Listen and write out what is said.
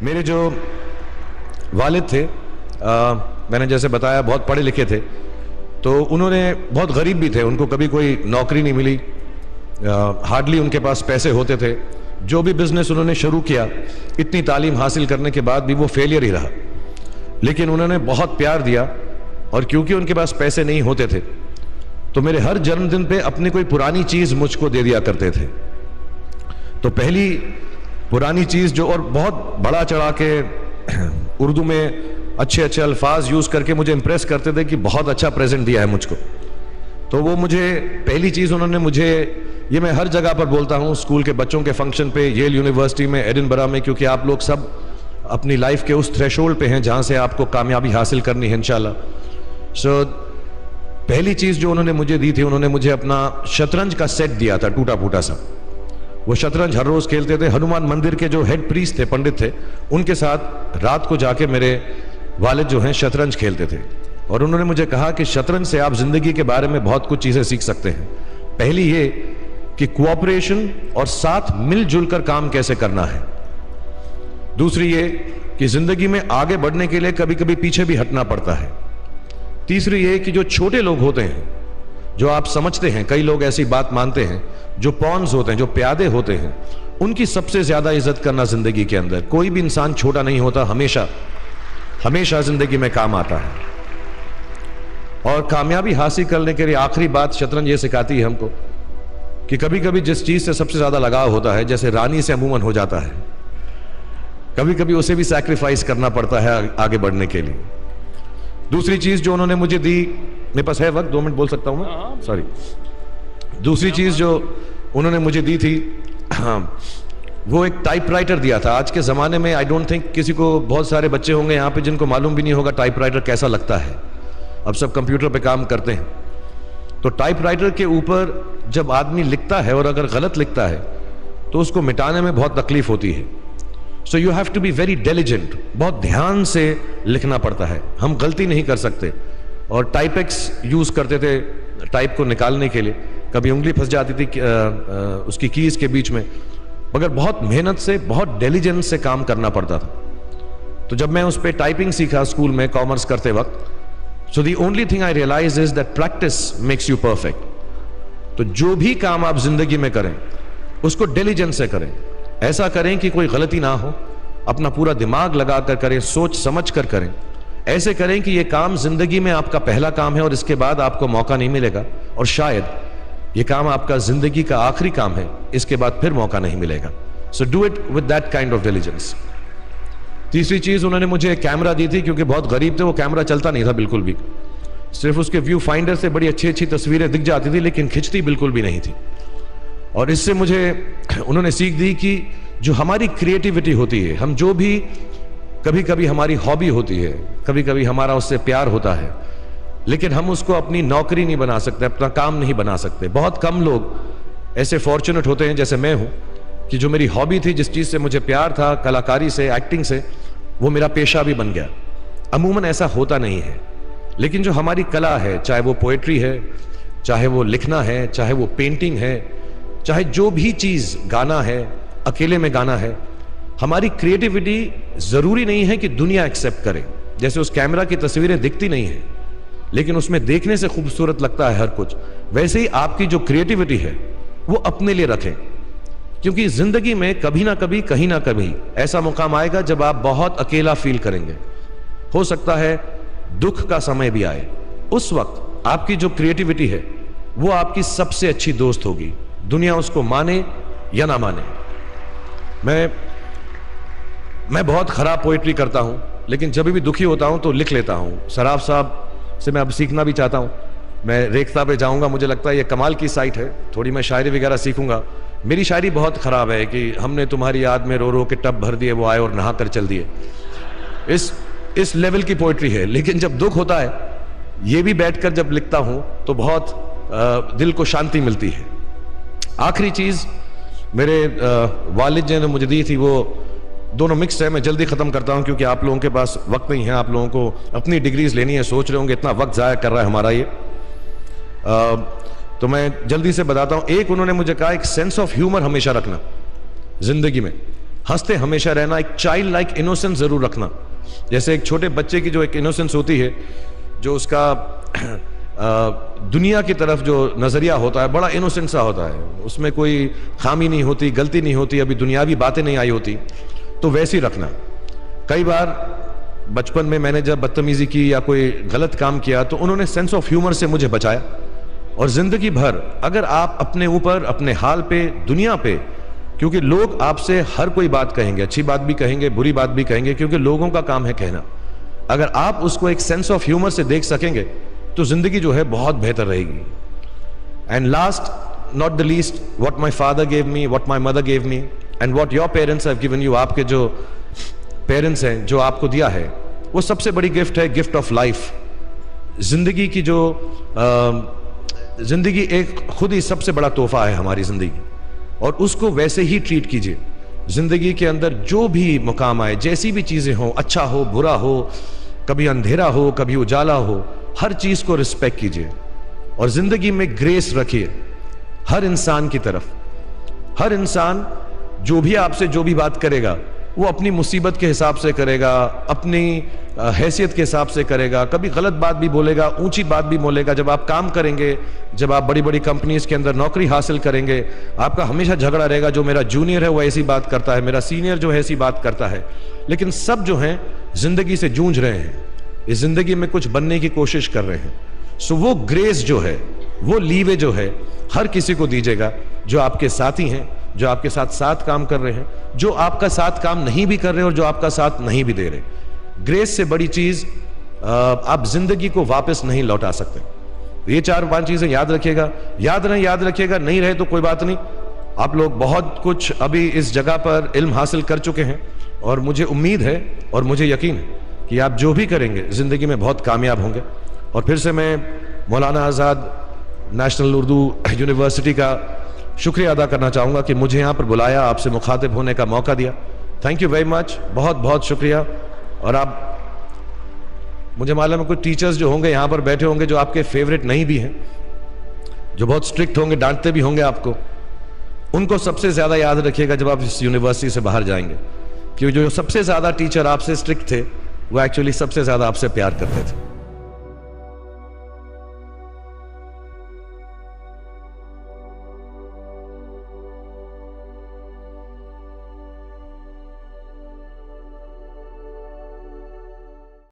मेरे जो वालिद थे, मैंने जैसे बताया बहुत पढ़े लिखे थे, तो उन्होंने बहुत गरीब भी थे, उनको कभी कोई नौकरी नहीं मिली, हार्डली उनके पास पैसे होते थे। जो भी बिजनेस उन्होंने शुरू किया, इतनी तालीम हासिल करने के बाद भी वो फेलियर ही रहा। लेकिन उन्होंने बहुत प्यार दिया, और क्योंकि उनके पास पैसे नहीं होते थे तो मेरे हर जन्मदिन पे अपनी कोई पुरानी चीज मुझको दे दिया करते थे। तो पहली पुरानी चीज जो, और बहुत बड़ा चढ़ा के उर्दू में अच्छे अच्छे अल्फाज यूज करके मुझे इंप्रेस करते थे कि बहुत अच्छा प्रेजेंट दिया है मुझको। तो वो मुझे पहली चीज उन्होंने मुझे, ये मैं हर जगह पर बोलता हूँ, स्कूल के बच्चों के फंक्शन पे, येल यूनिवर्सिटी में, एडिनबरा में, क्योंकि आप लोग सब अपनी लाइफ के उस थ्रेशोल्ड पे हैं जहां से आपको कामयाबी हासिल करनी है इंशाल्लाह। सो पहली चीज जो उन्होंने मुझे दी थी, उन्होंने मुझे अपना शतरंज का सेट दिया था, टूटा फूटा सा। वो शतरंज हर रोज खेलते थे। हनुमान मंदिर के जो हेड प्रीस्ट थे, पंडित थे, उनके साथ रात को जाके मेरे वालिद जो हैं शतरंज खेलते थे। और उन्होंने मुझे कहा कि शतरंज से आप जिंदगी के बारे में बहुत कुछ चीजें सीख सकते हैं। पहली ये कि कोऑपरेशन और साथ मिलजुल कर काम कैसे करना है। दूसरी ये कि जिंदगी में आगे बढ़ने के लिए कभी कभी पीछे भी हटना पड़ता है। तीसरी ये कि जो छोटे लोग होते हैं, जो आप समझते हैं, कई लोग ऐसी बात मानते हैं, जो पॉन्स होते हैं, जो प्यादे होते हैं, उनकी सबसे ज्यादा इज्जत करना जिंदगी के अंदर। कोई भी इंसान छोटा नहीं होता, हमेशा हमेशा जिंदगी में काम आता है। और कामयाबी हासिल करने के लिए आखिरी बात शतरंज ये सिखाती है हमको कि कभी कभी जिस चीज से सबसे ज्यादा लगाव होता है, जैसे रानी से अमूमन हो जाता है, कभी कभी उसे भी सैक्रिफाइस करना पड़ता है आगे बढ़ने के लिए। दूसरी चीज जो उन्होंने मुझे दी, मेरे पास है वक्त, 2 मिनट बोल सकता हूं मैं, सॉरी। दूसरी चीज जो उन्होंने मुझे दी थी, वो एक टाइपराइटर दिया था। आज के जमाने में आई डोंट थिंक किसी को, बहुत सारे बच्चे होंगे यहाँ पे जिनको मालूम भी नहीं होगा टाइपराइटर कैसा लगता है। अब सब कंप्यूटर पे काम करते हैं। तो टाइपराइटर के ऊपर जब आदमी लिखता है और अगर गलत लिखता है तो उसको मिटाने में बहुत तकलीफ होती है। So you have to be very diligent, बहुत ध्यान से लिखना पड़ता है। हम गलती नहीं कर सकते। और टाइपेक्स यूज करते थे टाइप को निकालने के लिए, कभी उंगली फंस जाती थी उसकी कीज के बीच में, मगर बहुत मेहनत से, बहुत डिलिजेंस से काम करना पड़ता था। तो जब मैं उस पर टाइपिंग सीखा स्कूल में कॉमर्स करते वक्त, so the only thing I realize is that practice makes you perfect. तो जो भी काम आप जिंदगी में करें उसको डिलिजेंस से करें, ऐसा करें कि कोई गलती ना हो, अपना पूरा दिमाग लगा कर करें, सोच समझ कर करें। ऐसे करें कि यह काम जिंदगी में आपका पहला काम है और इसके बाद आपको मौका नहीं मिलेगा, और शायद यह काम आपका जिंदगी का आखिरी काम है, इसके बाद फिर मौका नहीं मिलेगा। So do it with that kind of diligence. तीसरी चीज उन्होंने मुझे कैमरा दी थी, क्योंकि बहुत गरीब थे, वो कैमरा चलता नहीं था बिल्कुल भी, सिर्फ उसके व्यू फाइंडर से बड़ी अच्छी अच्छी तस्वीरें दिख जाती थी, लेकिन खिंचती बिल्कुल भी नहीं थी। और इससे मुझे उन्होंने सीख दी कि जो हमारी क्रिएटिविटी होती है, हम जो भी, कभी कभी हमारी हॉबी होती है, कभी कभी हमारा उससे प्यार होता है, लेकिन हम उसको अपनी नौकरी नहीं बना सकते, अपना काम नहीं बना सकते। बहुत कम लोग ऐसे फॉर्चुनेट होते हैं जैसे मैं हूं कि जो मेरी हॉबी थी, जिस चीज से मुझे प्यार था, कलाकारी से, एक्टिंग से, वो मेरा पेशा भी बन गया। अमूमन ऐसा होता नहीं है, लेकिन जो हमारी कला है, चाहे वो पोएट्री है, चाहे वो लिखना है, चाहे वो पेंटिंग है, चाहे जो भी चीज, गाना है, अकेले में गाना है, हमारी क्रिएटिविटी जरूरी नहीं है कि दुनिया एक्सेप्ट करे। जैसे उस कैमरा की तस्वीरें दिखती नहीं है, लेकिन उसमें देखने से खूबसूरत लगता है हर कुछ, वैसे ही आपकी जो क्रिएटिविटी है वो अपने लिए रखें। क्योंकि जिंदगी में कभी ना कभी, कहीं ना कभी ऐसा मुकाम आएगा जब आप बहुत अकेला फील करेंगे। हो सकता है दुख का समय भी आए, उस वक्त आपकी जो क्रिएटिविटी है वो आपकी सबसे अच्छी दोस्त होगी, दुनिया उसको माने या ना माने। मैं बहुत खराब पोएट्री करता हूं, लेकिन जब भी दुखी होता हूं तो लिख लेता हूं। सराफ साहब से मैं अब सीखना भी चाहता हूं। मैं रेखता पे जाऊंगा, मुझे लगता है ये कमाल की साइट है, थोड़ी मैं शायरी वगैरह सीखूंगा। मेरी शायरी बहुत खराब है कि हमने तुम्हारी याद में रो रो के टब भर दिए, वो आए और नहा कर चल दिए। इस लेवल की पोएट्री है। लेकिन जब दुख होता है, ये भी बैठकर जब लिखता हूं तो बहुत दिल को शांति मिलती है। आखिरी चीज मेरे वालिद जी ने मुझे दी थी, वो दोनों मिक्स है, मैं जल्दी खत्म करता हूं क्योंकि आप लोगों के पास वक्त नहीं है, आप लोगों को अपनी डिग्रीज लेनी है, सोच रहे होंगे इतना वक्त जाया कर रहा है हमारा ये। तो मैं जल्दी से बताता हूं। एक, उन्होंने मुझे कहा एक सेंस ऑफ ह्यूमर हमेशा रखना जिंदगी में। हंसते हमेशा रहना, एक चाइल्ड लाइक इनोसेंस जरूर रखना। जैसे एक छोटे बच्चे की जो एक इनोसेंस होती है, जो उसका दुनिया की तरफ जो नजरिया होता है बड़ा इनोसेंट सा होता है, उसमें कोई खामी नहीं होती, गलती नहीं होती, अभी दुनियावी बातें नहीं आई होती, तो वैसे ही रखना। कई बार बचपन में मैंने जब बदतमीजी की या कोई गलत काम किया तो उन्होंने सेंस ऑफ ह्यूमर से मुझे बचाया। और जिंदगी भर अगर आप अपने ऊपर, अपने हाल पे, दुनिया पे, क्योंकि लोग आपसे हर कोई बात कहेंगे, अच्छी बात भी कहेंगे, बुरी बात भी कहेंगे, क्योंकि लोगों का काम है कहना। अगर आप उसको एक सेंस ऑफ ह्यूमर से देख सकेंगे तो जिंदगी जो है बहुत बेहतर रहेगी। And last not the least, what my father gave me, what my mother gave me and what your parents have given you, आपके जो पेरेंट्स हैं जो आपको दिया है, वो सबसे बड़ी गिफ्ट है, गिफ्ट ऑफ लाइफ। जिंदगी की जो जिंदगी एक खुद ही सबसे बड़ा तोहफा है हमारी जिंदगी, और उसको वैसे ही ट्रीट कीजिए। जिंदगी के अंदर जो भी मुकाम आए, जैसी भी चीजें हो, अच्छा हो बुरा हो, कभी अंधेरा हो कभी उजाला हो, हर चीज को रिस्पेक्ट कीजिए और जिंदगी में ग्रेस रखिए हर इंसान की तरफ। हर इंसान जो भी आपसे जो भी बात करेगा वो अपनी मुसीबत के हिसाब से करेगा, अपनी हैसियत के हिसाब से करेगा, कभी गलत बात भी बोलेगा, ऊंची बात भी बोलेगा। जब आप काम करेंगे, जब आप बड़ी बड़ी कंपनीज के अंदर नौकरी हासिल करेंगे, आपका हमेशा झगड़ा रहेगा, जो मेरा जूनियर है वो ऐसी बात करता है, मेरा सीनियर जो है ऐसी बात करता है। लेकिन सब जो हैं जिंदगी से जूझ रहे हैं, इस जिंदगी में कुछ बनने की कोशिश कर रहे हैं। सो वो ग्रेस जो है, वो लीवे जो है, हर किसी को दीजिएगा जो आपके साथी हैं, जो आपके साथ साथ काम कर रहे हैं, जो आपका साथ काम नहीं भी कर रहे और जो आपका साथ नहीं भी दे रहे। ग्रेस से बड़ी चीज आप जिंदगी को वापस नहीं लौटा सकते। ये 4-5 चीजें याद रखिएगा। याद रखिएगा, नहीं रहे तो कोई बात नहीं। आप लोग बहुत कुछ अभी इस जगह पर इल्म हासिल कर चुके हैं और मुझे उम्मीद है और मुझे यकीन है कि आप जो भी करेंगे जिंदगी में बहुत कामयाब होंगे। और फिर से मैं मौलाना आज़ाद नेशनल उर्दू यूनिवर्सिटी का शुक्रिया अदा करना चाहूँगा कि मुझे यहाँ पर बुलाया, आपसे मुखातिब होने का मौका दिया। थैंक यू वेरी मच, बहुत बहुत शुक्रिया। और आप, मुझे मालूम है कुछ टीचर्स जो होंगे यहाँ पर बैठे होंगे जो आपके फेवरेट नहीं भी हैं, जो बहुत स्ट्रिक्ट होंगे, डांटते भी होंगे आपको, उनको सबसे ज़्यादा याद रखिएगा जब आप इस यूनिवर्सिटी से बाहर जाएंगे, क्योंकि जो सबसे ज़्यादा टीचर आपसे स्ट्रिक्ट थे वो एक्चुअली सबसे ज़्यादा आपसे प्यार करते थे।